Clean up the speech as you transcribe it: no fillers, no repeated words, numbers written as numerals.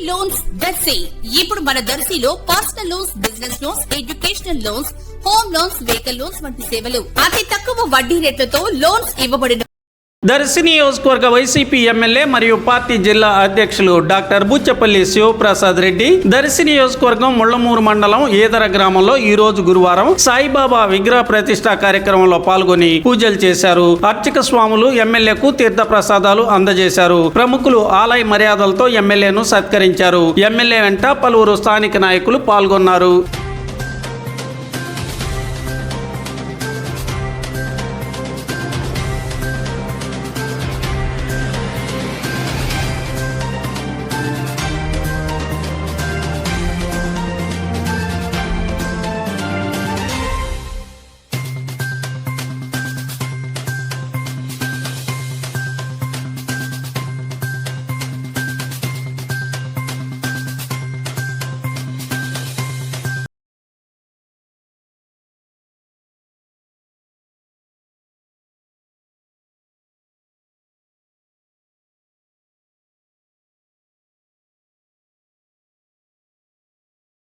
Loans Darsi. ఇప్పుడు మన దర్శిలో personal loans, business loans, educational loans, home loans, vehicle loans వంటి సేవలు అతి తక్కువ వడ్డీ రేట్లతో లోన్స్ ఇవ్వబడిన. దర్శి నియోజకవర్గ వైసీపీ ఎమ్మెల్యే మరియు పార్టీ జిల్లా అధ్యక్షులు డాక్టర్ బుచ్చపల్లి శివప్రసాద్ రెడ్డి దర్శి నియోజకవర్గం ముళ్లమూరు మండలం ఈదర గ్రామంలో ఈ రోజు గురువారం సాయిబాబా విగ్రహ ప్రతిష్ఠా కార్యక్రమంలో పాల్గొని పూజలు చేశారు. అర్చక స్వాములు ఎమ్మెల్యేకు తీర్థ ప్రసాదాలు అందజేశారు. ప్రముఖులు ఆలయ మర్యాదలతో ఎమ్మెల్యేను సత్కరించారు. ఎమ్మెల్యే వెంట పలువురు స్థానిక నాయకులు పాల్గొన్నారు.